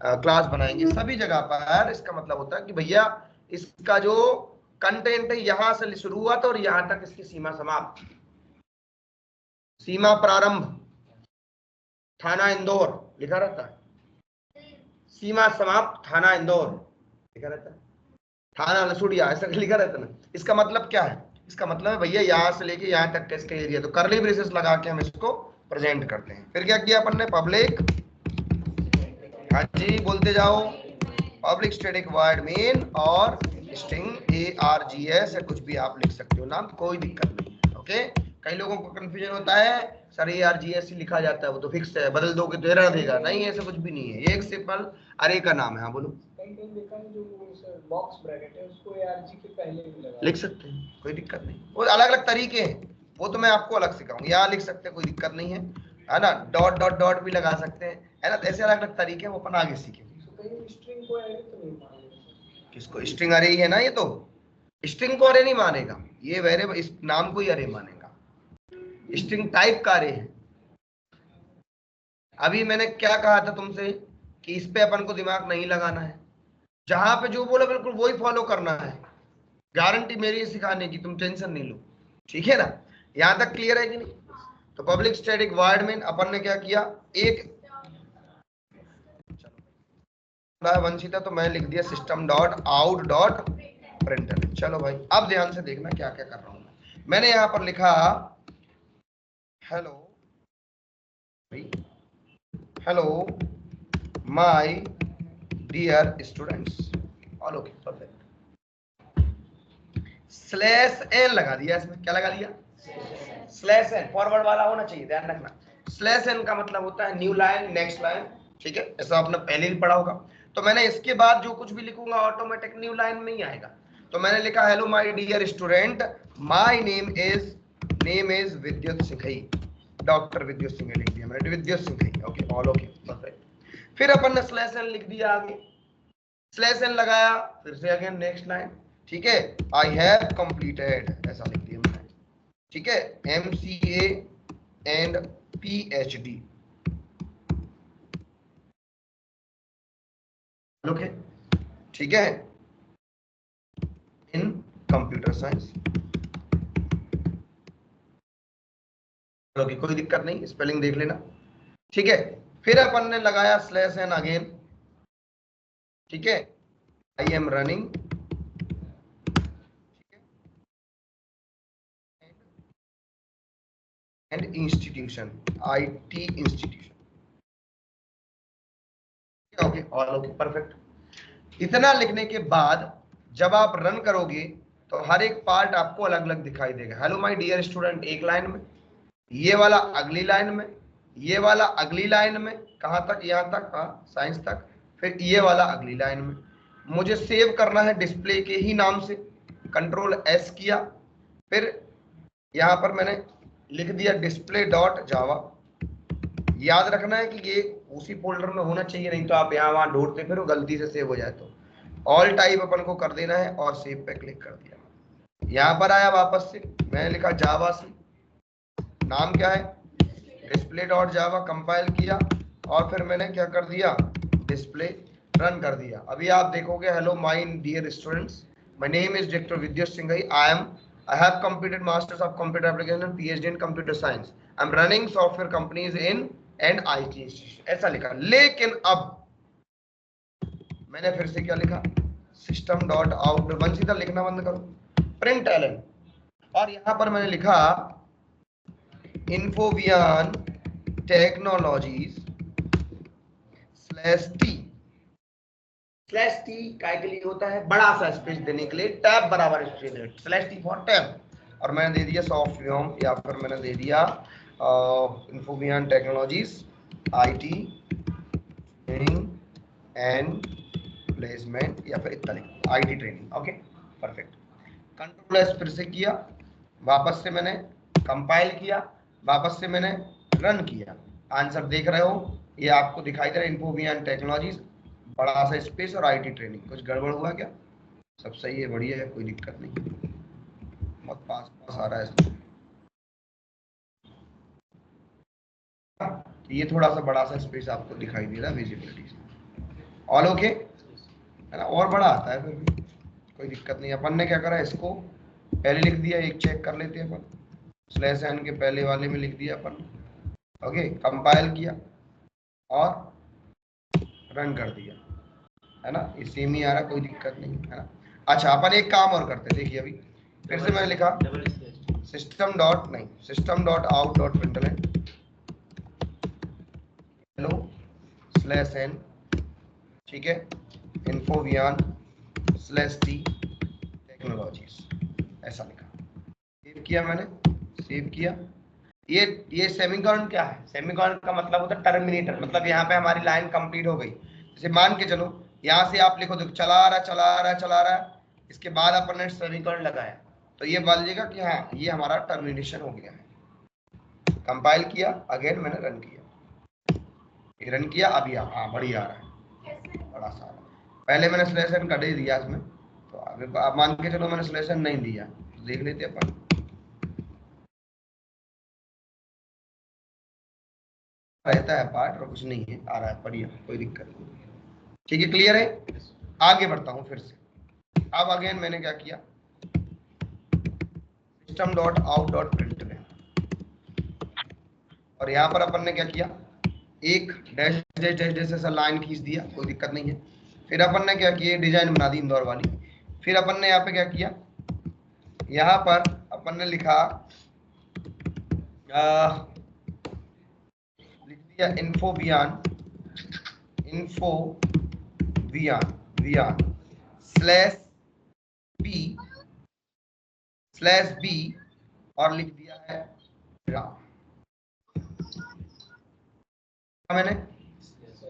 क्लास बनाएंगे, सभी जगह पर इसका मतलब होता है कि भैया इसका जो कंटेंट है यहां से शुरुआत और यहां तक इसकी सीमा समाप्त। सीमा प्रारंभ थाना इंदौर लिखा रहता है, सीमा समाप्त थाना इंदौर लिखा रहता है, थाना लसुड़िया ऐसा लिखा रहता है ना। इसका मतलब क्या है? इसका मतलब है भैया यहाँ से लेके यहाँ तक टेस्ट का एरिया, तो करली ब्रेसेस लगा के हम इसको प्रेजेंट करते हैं। फिर क्या किया अपन ने? पब्लिक, हाँ जी बोलते जाओ, पब्लिक स्टैटिक वॉइड मेन और स्ट्रिंग ARGS या कुछ भी आप लिख सकते हो नाम, कोई दिक्कत नहीं। ओके, कई लोगों को कंफ्यूजन होता है सर ARGS ही लिखा जाता है, वो तो फिक्स है, बदल दोगे तो एरर देगा। नहीं, ऐसा कुछ भी नहीं है, ये एक सिंपल अरे का नाम है। हाँ बोलो। देखा है जो बॉक्स ब्रैकेट है उसको ARG के पहले भी लगा लिख सकते हैं, कोई दिक्कत नहीं, वो अलग अलग तरीके हैं, वो तो मैं आपको अलग सिखाऊंगा। यहाँ लिख सकते हैं, कोई दिक्कत नहीं है ना। डॉट डॉट डॉट भी लगा सकते हैं, है ना। ऐसे अलग अलग तरीके वो अपन आगे सीखेंगे। स्ट्रिंग को एरे तो नहीं मानेगा। किसको? स्ट्रिंग अरे ही है ना, ये तो स्ट्रिंग को अरे नहीं मानेगा, ये वेरिएबल इस नाम को ही अरे मानेगा, स्ट्रिंग टाइप का अरे है। अभी मैंने क्या कहा था तुमसे कि इस पे अपन को दिमाग नहीं लगाना है, जहां पे जो बोला बिल्कुल वही फॉलो करना है, गारंटी मेरी सिखाने की, तुम टेंशन नहीं लो, ठीक है ना। यहां तक क्लियर है कि नहीं? तो पब्लिक स्टैटिक वॉइड मेन अपन ने क्या किया, एक वंशिता तो मैं लिख दिया system dot out dot printer. चलो भाई अब ध्यान से देखना क्या क्या कर रहा हूं मैंने यहां पर लिखा hello hello my dear students, all okay perfect. Slash n लगा दिया, इसमें क्या लगा दिया? स्लैश एन, फॉरवर्ड वाला होना चाहिए, ध्यान रखना। स्लैश एन का मतलब होता है न्यू लाइन, नेक्स्ट लाइन, ठीक है, ऐसा आपने पहले भी पढ़ा होगा। तो मैंने इसके बाद जो कुछ भी लिखूंगा ऑटोमेटिक न्यू लाइन में ही आएगा। तो मैंने लिखा hello my dear student, my name is Vidyut Singhai, doctor Vidyut Singh लिख दिया मैंने, Vidyut Singhai. Okay, all okay perfect. फिर अपन ने स्लैश एन लिख दिया आगे, स्लैश एन लगाया, फिर से अगेन नेक्स्ट लाइन, ठीक है, आई हैव कंप्लीटेड ऐसा लिख दिया मैंने, ठीक है, MCA एंड PhD, ओके, ठीक है, इन कंप्यूटर साइंस। ओके, कोई दिक्कत नहीं, स्पेलिंग देख लेना, ठीक है। फिर अपन ने लगाया स्लैश एन अगेन, ठीक है, I am running, and institution, IT institution, okay, all okay perfect. इतना लिखने के बाद जब आप रन करोगे तो हर एक पार्ट आपको अलग अलग दिखाई देगा। हेलो माय डियर स्टूडेंट एक लाइन में, ये वाला अगली लाइन में, ये वाला अगली लाइन में, कहां तक? यहां तक, हाँ साइंस तक। फिर ये वाला अगली लाइन में। मुझे सेव करना है डिस्प्ले के ही नाम से, Ctrl+S किया, फिर यहां पर मैंने लिख दिया डिस्प्ले डॉट जावा। याद रखना है कि ये उसी फोल्डर में होना चाहिए, नहीं तो आप यहाँ वहां ढूंढते फिर गलती से सेव हो जाए तो। ऑल टाइप अपन को कर देना है और सेव पे क्लिक कर दिया। यहाँ पर आया वापस से, मैंने लिखा जावा से, नाम क्या है? डिस्प्ले डॉट जावा, कंपाइल किया और फिर मैंने क्या कर दिया? डिस्प्ले, रन कर दिया। अभी आप देखोगे hello my dear students, my name is doctor Vidyut Singhai, I have completed Masters of Computer Application and PhD in Computer Science. I'm running software companies in and IT institution. ऐसा लिखा। लेकिन अब मैंने फिर से क्या लिखा? System dot out, वंशिता लिखना बंद करो, print ln, और यहां पर मैंने लिखा Infovian Technologies /T। /T काय के लिए होता है? बड़ा सा स्पेस देने के लिए, टैब बराबर स्पेस, /T फॉर टैब। और मैंने दे दिया सॉफ्टवेयर, या फिर मैंने दे दिया Infovian technologies IT training and placement, या फिर इतना लिखा IT training. Okay perfect. Ctrl+S फिर से किया, वापस से मैंने कंपाइल किया, वापस से मैंने रन किया। आंसर देख रहे हो, ये आपको दिखाई दे रहा है, इन्फोवियन टेक्नोलॉजीज, बड़ा सा स्पेस और IT ट्रेनिंग। कुछ गड़बड़ हुआ क्या? सब सही है, बढ़िया है, कोई दिक्कत नहीं, बहुत पास पास आ रहा है। ये थोड़ा सा बड़ा सा स्पेस आपको दिखाई दे रहा है विजिबिलिटी से, ऑल ओके है ना। और बड़ा आता है फिर भी कोई दिक्कत नहीं। अपन ने क्या करा, इसको पहले लिख दिया, एक चेक कर लेते हैं अपन, स्लैश एन के पहले वाले में लिख दिया अपन। ओके, कंपाइल किया और रन कर दिया, है ना, ये सेम ही आ रहा, कोई दिक्कत नहीं है ना। अच्छा, अपन एक काम और करते हैं, देखिए अभी फिर से मैंने लिखा सिस्टम डॉट नहीं system dot out dot println hello slash n, ठीक है, इन्फोवियान स्लैश टी टेक्नोलॉजीज, ऐसा लिखा, सेव किया मैंने, सेव किया। ये सेमीकोलन क्या है? सेमीकोलन का मतलब होता है टर्मिनेटर, मतलब यहाँ पे हमारी लाइन कंप्लीट हो गई। जैसे मान के चलो यहाँ से आप लिखो, देखो चला रहा है, इसके बाद अपन ने सेमीकोलन लगाया, तो ये मान लीजिएगा कि हाँ ये हमारा टर्मिनेशन हो गया है। कंपाइल किया, अगेन मैंने रन किया, ये रन किया, अभी हाँ बढ़िया आ रहा है, बड़ा सा। पहले मैंने स्लैश एन कट ही दिया इसमें, तो अभी मान के चलो मैंने स्लैश एन नहीं दिया, तो देख लेते अपन। रहता है पार्ट और कुछ नहीं है, आ रहा है बढ़िया, कोई दिक्कत नहीं, ठीक है, क्लियर है। आगे बढ़ता हूँ फिर से। अब अगेन मैंने क्या किया, system dot out dot println, और यहाँ पर अपन ने क्या किया, एक डैश डैश डैश डैश ऐसा लाइन खींच दिया, कोई दिक्कत नहीं है। फिर अपन ने क्या किया, डिजाइन बना दी इंदौर वाली। फिर अपन ने यहाँ पे क्या किया, यहाँ पर अपन ने लिखा लिख दिया इन्फोवियान स्लैश बी और लिख दिया है राम। मैंने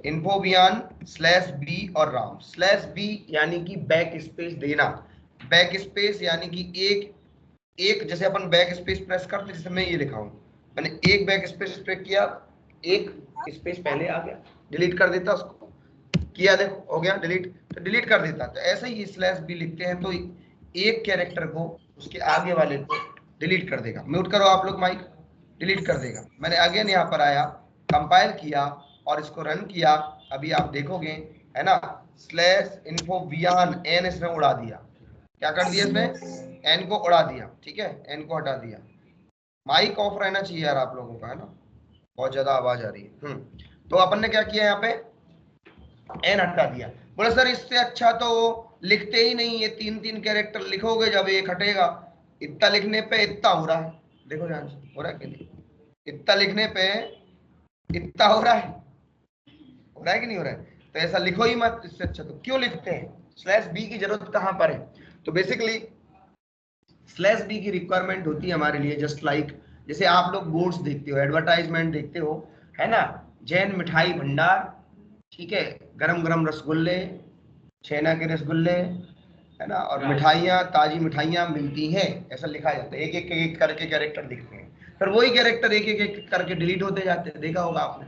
इन्फोवियान स्लैश बी और राम, स्लैश बी यानी कि बैक स्पेस देना, बैक स्पेस यानी कि एक जैसे अपन बैक स्पेस प्रेस करते, जैसे मैं ये लिखा हूं, मैंने एक बैक स्पेस प्रेस किया, एक स्पेस पहले आ गया, डिलीट कर देता उसको, किया देखो हो गया डिलीट, तो डिलीट कर देता। तो ऐसे ही स्लैश बी लिखते हैं तो एक कैरेक्टर को उसके आगे वाले को डिलीट कर देगा। म्यूट करो आप लोग माइक, डिलीट कर देगा। मैंने अगेन यहाँ पर आया, कंपाइल किया और इसको रन किया, अभी आप देखोगे, है ना, स्लैश इन्फोवियान एन इसने उड़ा दिया, क्या कर दिया इसने, एन को उड़ा दिया, ठीक है, एन को हटा दिया। माइक ऑफ रहना चाहिए यार आप लोगों का, है ना, बहुत ज्यादा आवाज आ रही है। तो अपन ने क्या किया, यहाँ पे एन हटा दिया। बोले सर इससे अच्छा तो लिखते ही नहीं, ये तीन तीन कैरेक्टर लिखोगे जब एक हटेगा, इतना लिखने पे इतना हो रहा है, देखो ध्यान से, हो रहा है कि नहीं, इतना लिखने पे इतना हो रहा है कि नहीं हो रहा है, तो ऐसा लिखो ही मत, इससे अच्छा तो क्यों लिखते हैं, स्लैश बी की जरूरत कहां पर है। तो बेसिकली स्लैश बी की रिक्वायरमेंट होती है हमारे लिए, जस्ट लाइक जैसे आप लोग बोर्ड्स देखते हो, एडवर्टाइजमेंट देखते हो, है ना, जैन मिठाई भंडार, ठीक है, गरम गरम रसगुल्ले, छेना के रसगुल्ले, है ना, और मिठाइयाँ, ताजी मिठाइयाँ मिलती हैं, ऐसा लिखा जाता है, एक एक करके कैरेक्टर लिखते हैं, फिर वही कैरेक्टर एक एक करके डिलीट होते जाते हैं, देखा होगा आपने।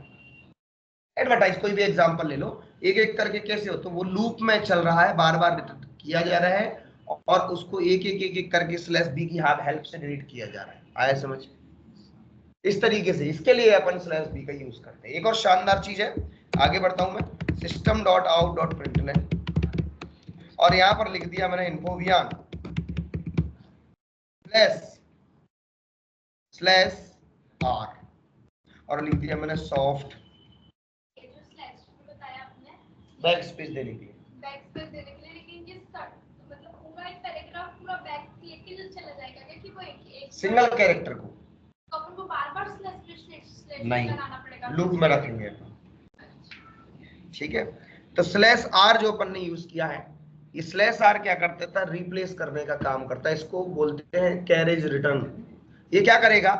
एडवर्टाइज कोई भी एग्जांपल ले लो, एक एक करके कैसे हो, तो वो लूप में चल रहा है, बार बार किया जा रहा है, और उसको एक एक करके स्लैश बी की हेल्प से डिलीट किया जा रहा है। आया समझ, इस तरीके से, इसके लिए अपन स्लैश बी का यूज करते हैं। एक और शानदार चीज है, आगे बढ़ता हूं मैं, system dot out dot println, और यहां पर लिख दिया मैंने इन्फोवियान स्लैश आर, और लिख दिया मैंने सॉफ्ट, बैक स्पेस देने के लिए, लेकिन ये मतलब पूरा एक पैराग्राफ पूरा बैक लेके चला जाएगा क्या, कि वो एक सिंगल कैरेक्टर को अपन को बार-बार स्लैश नहीं लगाना पड़ेगा, लूप में रखेंगे, ठीक है। तो स्लैश आर जो अपन ने यूज किया है, ये स्लैश आर क्या करता था, रिप्लेस करने का काम करता है, इसको बोलते हैं कैरेज रिटर्न। ये क्या करेगा,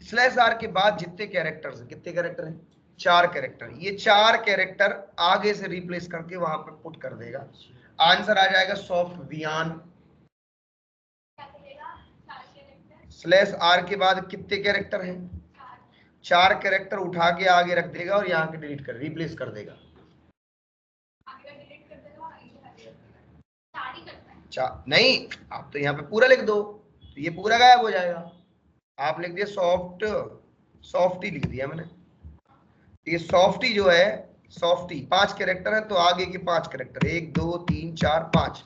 स्लैश आर के बाद जितने कैरेक्टर्स हैं, कितने कैरेक्टर हैं, 4 कैरेक्टर, ये 4 कैरेक्टर आगे से रिप्लेस करके वहां पे पुट कर देगा, आंसर आ जाएगा सॉफ्ट वियान। स्लैश आर के बाद कितने कैरेक्टर हैं, 4 कैरेक्टर उठा के आगे रख देगा और यहाँ के डिलीट कर, रिप्लेस कर देगा, नहीं आप तो यहाँ पे पूरा लिख दो, तो ये पूरा गायब हो जाएगा। आप लिख दिया सॉफ्टी लिख दिया मैंने, ये सॉफ्टी जो है, सॉफ्टी 5 कैरेक्टर है, तो आगे के 5 कैरेक्टर 1 2 3 4 5,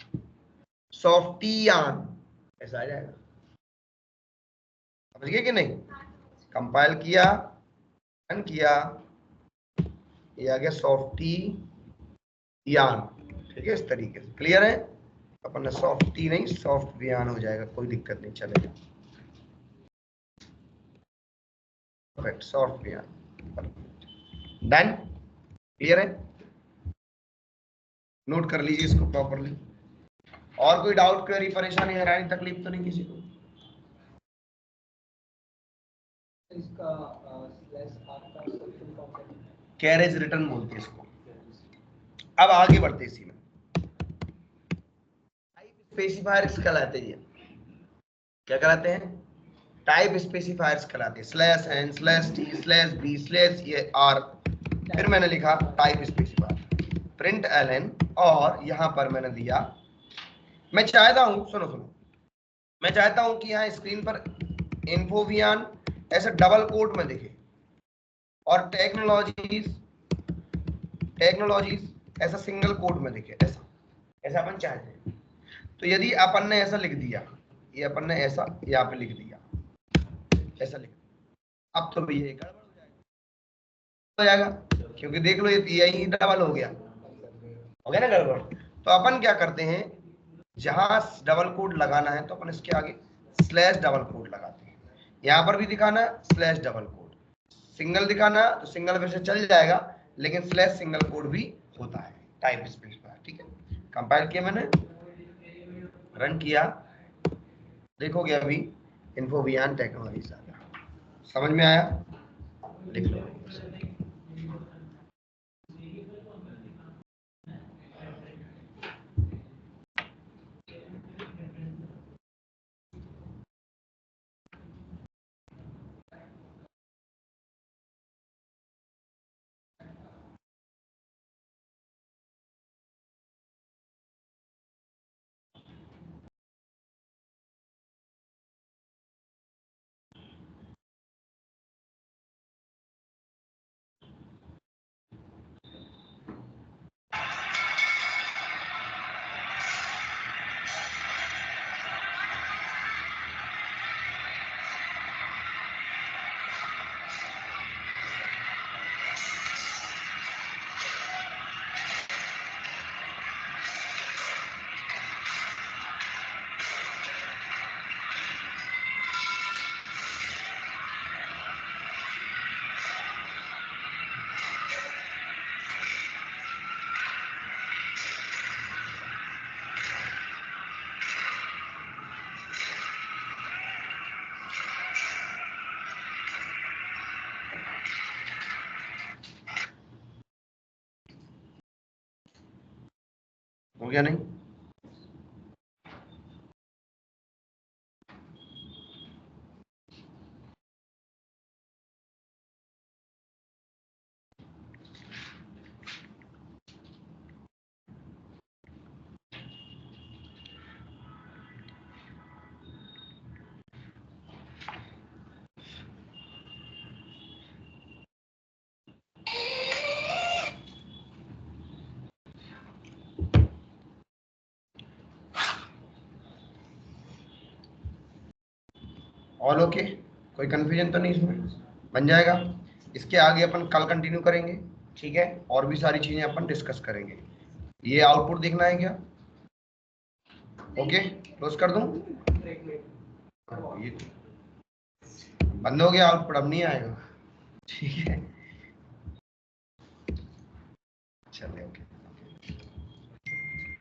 सॉफ्टियान ऐसा आ जाएगा। समझ गए कि नहीं? कंपाइल किया, रन किया, ये आ गया सॉफ्टी यान। ठीक है, इस तरीके से क्लियर है। अपन ने सॉफ्टी नहीं सॉफ्ट यान हो जाएगा, कोई दिक्कत नहीं, चलेगा। परफेक्ट, सॉफ्ट यान, डन, क्लियर है। नोट कर लीजिए इसको प्रॉपरली। और कोई डाउट, क्वेरी, परेशानी, हैरानी, तकलीफ तो नहीं किसी को? इसका स्लैश आर का फुल फॉर्म क्या है? कैरेज रिटर्न बोलते हैं इसको। अब आगे बढ़ते इसी में, टाइप स्पेसिफायर्स कहलाते हैं। क्या कहलाते हैं? टाइप स्पेसिफायर्स कहलाते हैं। Slash n, slash t, slash b, slash ये आर, फिर मैंने लिखा टाइप स्पेसिफायर, प्रिंट एलएन, और यहां पर मैंने दिया, मैं चाहता हूं, सुनो सुनो, मैं चाहता हूं कि यहाँ स्क्रीन पर इन्फोवियान ऐसे डबल कोट में दिखे, और टेक्नोलॉजीज टेक्नोलॉजीज ऐसा सिंगल कोट में दिखे, ऐसा ऐसा अपन चाहते हैं। तो यदि अपन ने ऐसा लिख दिया, ये अपन ने ऐसा यहाँ पे लिख दिया, ऐसा लिख दिया, अब तो भैया गड़बड़ हो जाएगा, क्योंकि देख लो ये यही डबल हो गया ना गड़बड़। तो अपन क्या करते हैं, जहां डबल कोड लगाना है तो अपन इसके आगे स्लैश डबल कोड लगाते हैं। यहां पर भी दिखाना स्लैश डबल कोड, सिंगल दिखाना तो सिंगल वैसे चल जाएगा, लेकिन स्लैश सिंगल कोड भी होता है टाइप स्पेसिफायर। ठीक है, कंपाइल किया मैंने, रन किया, देखोगे अभी इन्फोवियान टेक्नोलॉजीज आ गया। समझ में आया? लिख लो। हो गया नहीं? ऑल ओके, कोई कंफ्यूजन तो नहीं इसमें? बन जाएगा। इसके आगे अपन कल कंटिन्यू करेंगे, ठीक है, और भी सारी चीजें अपन डिस्कस करेंगे। ये आउटपुट देखना है क्या? ओके, क्लोज कर दूं? ये बंद हो गया आउटपुट, अब नहीं आएगा। ठीक है, चलिए ओके।